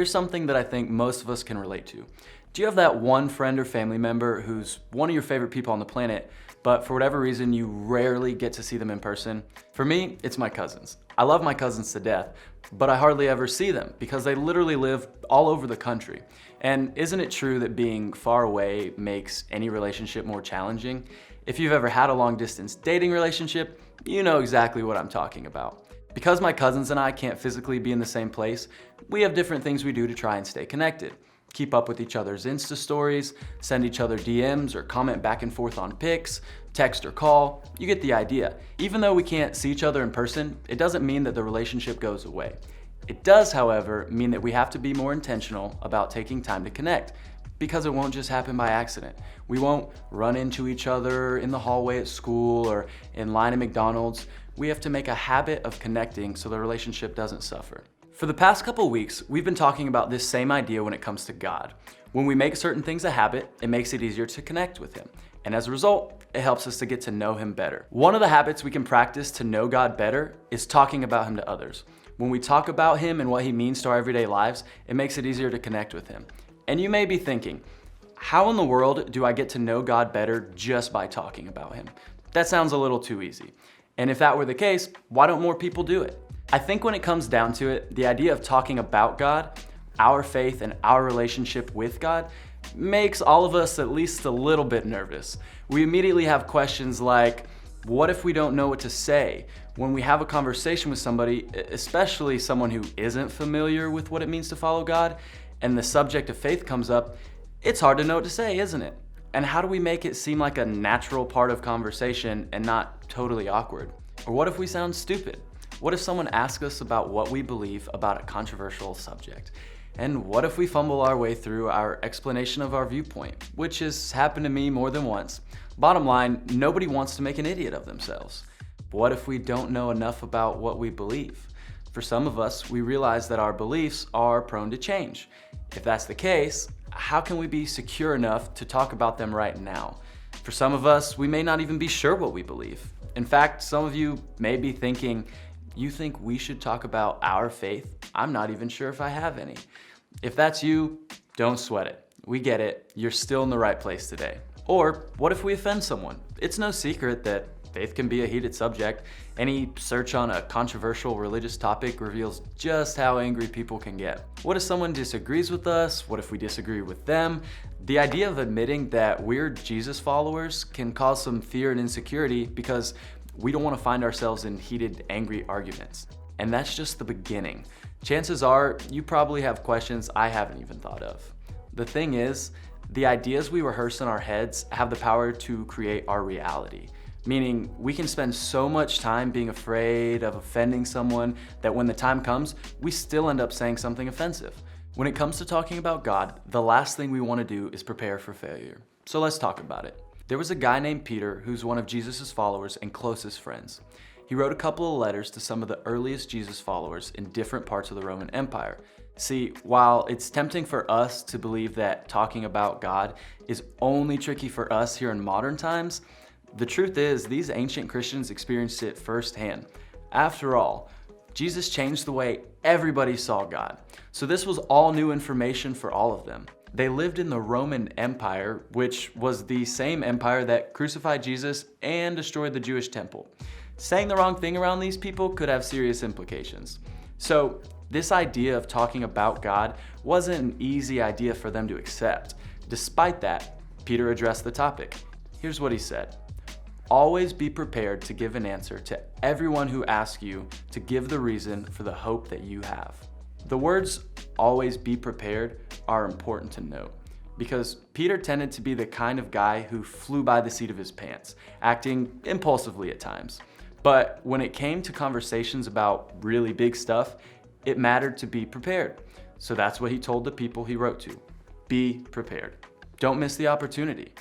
here's something that I think most of us can relate to. Do you have that one friend or family member who's one of your favorite people on the planet, but for whatever reason you rarely get to see them in person? For me, it's my cousins. I love my cousins to death, but I hardly ever see them because they literally live all over the country. And isn't it true that being far away makes any relationship more challenging? If you've ever had a long distance dating relationship, you know exactly what I'm talking about. Because my cousins and I can't physically be in the same place, we have different things we do to try and stay connected. Keep up with each other's Insta stories, send each other DMs or comment back and forth on pics, text or call. You get the idea. Even though we can't see each other in person, it doesn't mean that the relationship goes away. It does, however, mean that we have to be more intentional about taking time to connect, because it won't just happen by accident. We won't run into each other in the hallway at school or in line at McDonald's. We have to make a habit of connecting so the relationship doesn't suffer. For the past couple weeks, we've been talking about this same idea when it comes to God. When we make certain things a habit, it makes it easier to connect with Him. And as a result, it helps us to get to know Him better. One of the habits we can practice to know God better is talking about Him to others. When we talk about Him and what He means to our everyday lives, it makes it easier to connect with Him. And you may be thinking, how in the world do I get to know God better just by talking about Him? That sounds a little too easy. And if that were the case, why don't more people do it? I think when it comes down to it, the idea of talking about God, our faith, and our relationship with God makes all of us at least a little bit nervous. We immediately have questions like, what if we don't know what to say? When we have a conversation with somebody, especially someone who isn't familiar with what it means to follow God, and the subject of faith comes up, it's hard to know what to say, isn't it? And how do we make it seem like a natural part of conversation and not totally awkward? Or what if we sound stupid? What if someone asks us about what we believe about a controversial subject? And what if we fumble our way through our explanation of our viewpoint, which has happened to me more than once? Bottom line, nobody wants to make an idiot of themselves. But what if we don't know enough about what we believe? For some of us, we realize that our beliefs are prone to change. If that's the case, how can we be secure enough to talk about them right now? For some of us, we may not even be sure what we believe. In fact, some of you may be thinking, you think we should talk about our faith? I'm not even sure if I have any. If that's you, don't sweat it. We get it. You're still in the right place today. Or what if we offend someone? It's no secret that faith can be a heated subject. Any search on a controversial religious topic reveals just how angry people can get. What if someone disagrees with us? What if we disagree with them? The idea of admitting that we're Jesus followers can cause some fear and insecurity because we don't want to find ourselves in heated, angry arguments. And that's just the beginning. Chances are you probably have questions I haven't even thought of. The thing is, the ideas we rehearse in our heads have the power to create our reality. Meaning we can spend so much time being afraid of offending someone that when the time comes, we still end up saying something offensive. When it comes to talking about God, the last thing we want to do is prepare for failure. So let's talk about it. There was a guy named Peter who's one of Jesus' followers and closest friends. He wrote a couple of letters to some of the earliest Jesus followers in different parts of the Roman Empire. See, while it's tempting for us to believe that talking about God is only tricky for us here in modern times, the truth is these ancient Christians experienced it firsthand. After all, Jesus changed the way everybody saw God. So this was all new information for all of them. They lived in the Roman Empire, which was the same empire that crucified Jesus and destroyed the Jewish temple. Saying the wrong thing around these people could have serious implications. So this idea of talking about God wasn't an easy idea for them to accept. Despite that, Peter addressed the topic. Here's what he said. Always be prepared to give an answer to everyone who asks you to give the reason for the hope that you have. The words always be prepared are important to note because Peter tended to be the kind of guy who flew by the seat of his pants, acting impulsively at times. But when it came to conversations about really big stuff, it mattered to be prepared. So that's what he told the people he wrote to. Be prepared. Don't miss the opportunity.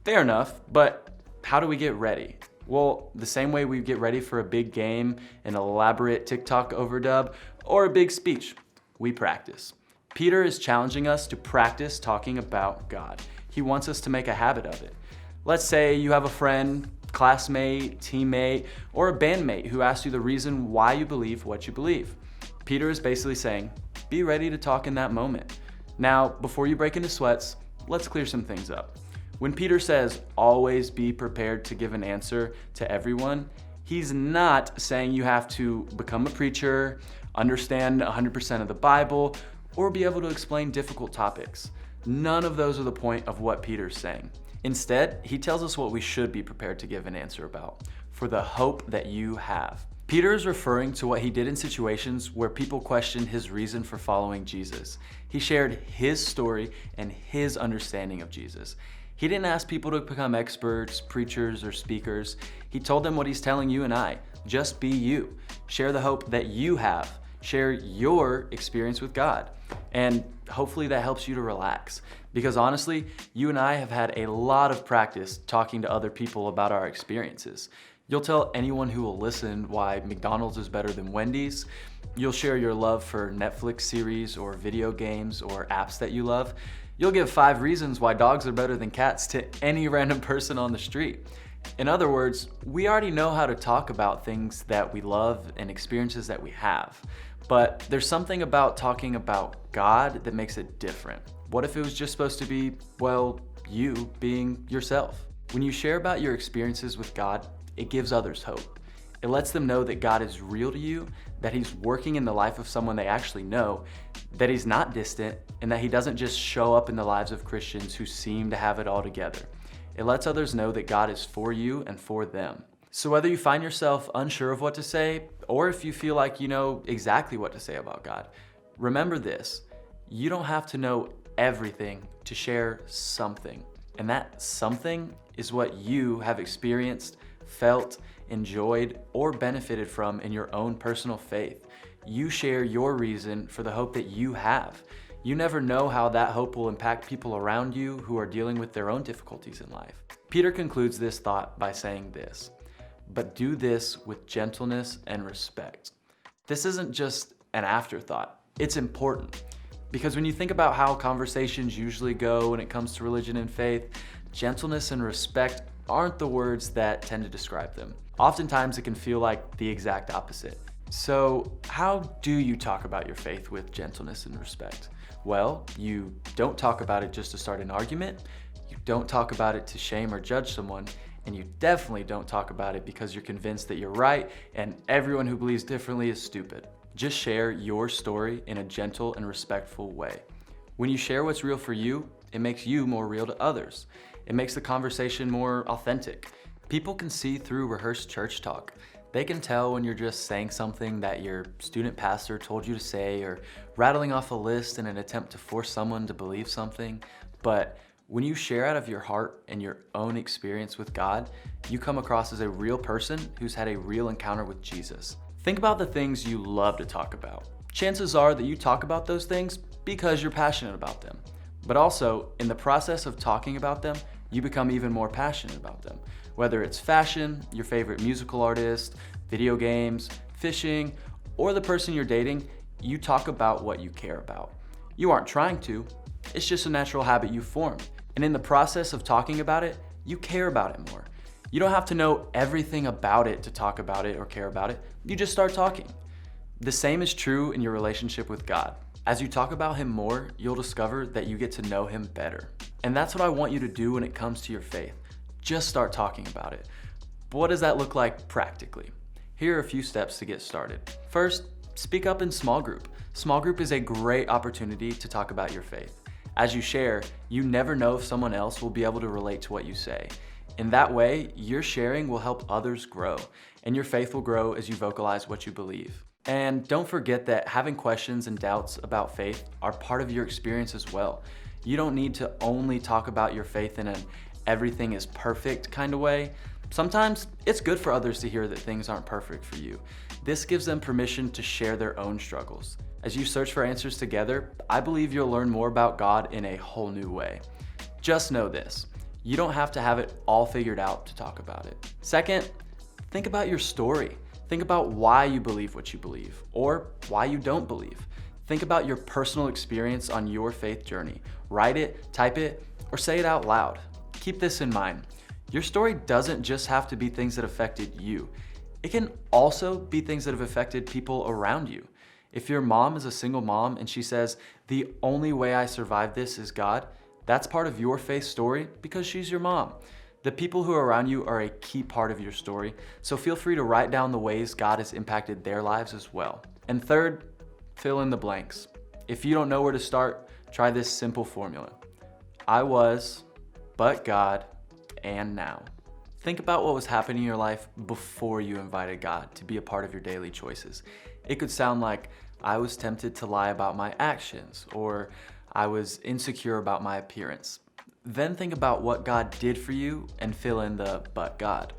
Fair enough, but how do we get ready? Well, the same way we get ready for a big game, an elaborate TikTok overdub, or a big speech. We practice. Peter is challenging us to practice talking about God. He wants us to make a habit of it. Let's say you have a friend, classmate, teammate, or a bandmate who asks you the reason why you believe what you believe. Peter is basically saying, be ready to talk in that moment. Now, before you break into sweats, let's clear some things up. When Peter says, always be prepared to give an answer to everyone, he's not saying you have to become a preacher, understand 100% of the Bible, or be able to explain difficult topics. None of those are the point of what Peter's saying. Instead, he tells us what we should be prepared to give an answer about, for the hope that you have. Peter is referring to what he did in situations where people questioned his reason for following Jesus. He shared his story and his understanding of Jesus. He didn't ask people to become experts, preachers, or speakers. He told them what he's telling you and I. Just be you. Share the hope that you have. Share your experience with God. And hopefully that helps you to relax. Because honestly, you and I have had a lot of practice talking to other people about our experiences. You'll tell anyone who will listen why McDonald's is better than Wendy's. You'll share your love for Netflix series or video games or apps that you love. You'll give 5 reasons why dogs are better than cats to any random person on the street. In other words, we already know how to talk about things that we love and experiences that we have. But there's something about talking about God that makes it different. What if it was just supposed to be, well, you being yourself? When you share about your experiences with God, it gives others hope. It lets them know that God is real to you, that he's working in the life of someone they actually know, that he's not distant, and that he doesn't just show up in the lives of Christians who seem to have it all together. It lets others know that God is for you and for them. So whether you find yourself unsure of what to say, or if you feel like you know exactly what to say about God, remember this: you don't have to know everything to share something. And that something is what you have experienced, felt, enjoyed, or benefited from in your own personal faith. You share your reason for the hope that you have. You never know how that hope will impact people around you who are dealing with their own difficulties in life. Peter concludes this thought by saying this: but do this with gentleness and respect. This isn't just an afterthought, it's important. Because when you think about how conversations usually go when it comes to religion and faith, gentleness and respect aren't the words that tend to describe them. Oftentimes it can feel like the exact opposite. So how do you talk about your faith with gentleness and respect? Well, you don't talk about it just to start an argument, you don't talk about it to shame or judge someone, and you definitely don't talk about it because you're convinced that you're right and everyone who believes differently is stupid. Just share your story in a gentle and respectful way. When you share what's real for you, it makes you more real to others. It makes the conversation more authentic. People can see through rehearsed church talk. They can tell when you're just saying something that your student pastor told you to say, or rattling off a list in an attempt to force someone to believe something. But when you share out of your heart and your own experience with God, you come across as a real person who's had a real encounter with Jesus. Think about the things you love to talk about. Chances are that you talk about those things because you're passionate about them. But also, in the process of talking about them, you become even more passionate about them. Whether it's fashion, your favorite musical artist, video games, fishing, or the person you're dating, you talk about what you care about. You aren't trying to, it's just a natural habit you formed. And in the process of talking about it, you care about it more. You don't have to know everything about it to talk about it or care about it. You just start talking. The same is true in your relationship with God. As you talk about him more, you'll discover that you get to know him better. And that's what I want you to do when it comes to your faith. Just start talking about it. But what does that look like practically? Here are a few steps to get started. First, speak up in small group. Small group is a great opportunity to talk about your faith. As you share, you never know if someone else will be able to relate to what you say. In that way, your sharing will help others grow, and your faith will grow as you vocalize what you believe. And don't forget that having questions and doubts about faith are part of your experience as well. You don't need to only talk about your faith in an everything is perfect kind of way. Sometimes it's good for others to hear that things aren't perfect for you. This gives them permission to share their own struggles. As you search for answers together, I believe you'll learn more about God in a whole new way. Just know this: you don't have to have it all figured out to talk about it. Second, think about your story. Think about why you believe what you believe, or why you don't believe. Think about your personal experience on your faith journey. Write it, type it, or say it out loud. Keep this in mind. Your story doesn't just have to be things that affected you. It can also be things that have affected people around you. If your mom is a single mom and she says, the only way I survive this is God, that's part of your faith story because she's your mom. The people who are around you are a key part of your story, so feel free to write down the ways God has impacted their lives as well. And third, fill in the blanks. If you don't know where to start, try this simple formula. I was, but God, and now. Think about what was happening in your life before you invited God to be a part of your daily choices. It could sound like, I was tempted to lie about my actions, or I was insecure about my appearance. Then think about what God did for you and fill in the but God.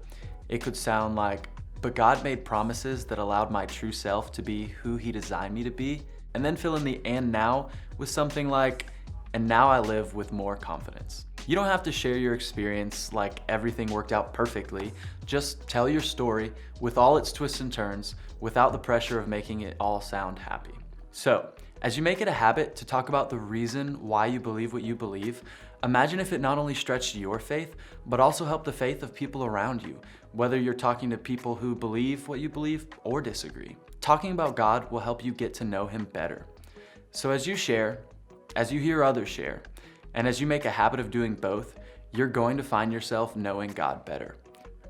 It could sound like, but God made promises that allowed my true self to be who He designed me to be. And then fill in the and now with something like, and now I live with more confidence. You don't have to share your experience like everything worked out perfectly. Just tell your story with all its twists and turns without the pressure of making it all sound happy. So, as you make it a habit to talk about the reason why you believe what you believe, imagine if it not only stretched your faith, but also helped the faith of people around you, whether you're talking to people who believe what you believe or disagree. Talking about God will help you get to know Him better. So as you share, as you hear others share, and as you make a habit of doing both, you're going to find yourself knowing God better.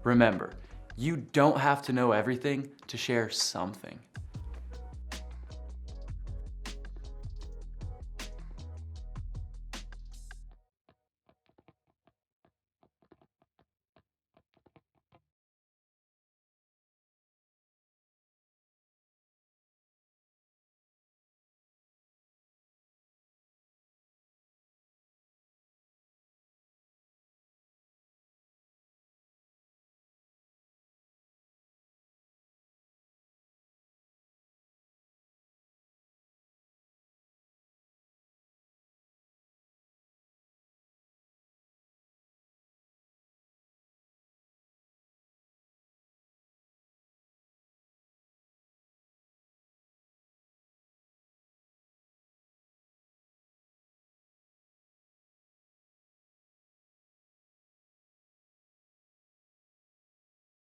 Remember, you don't have to know everything to share something.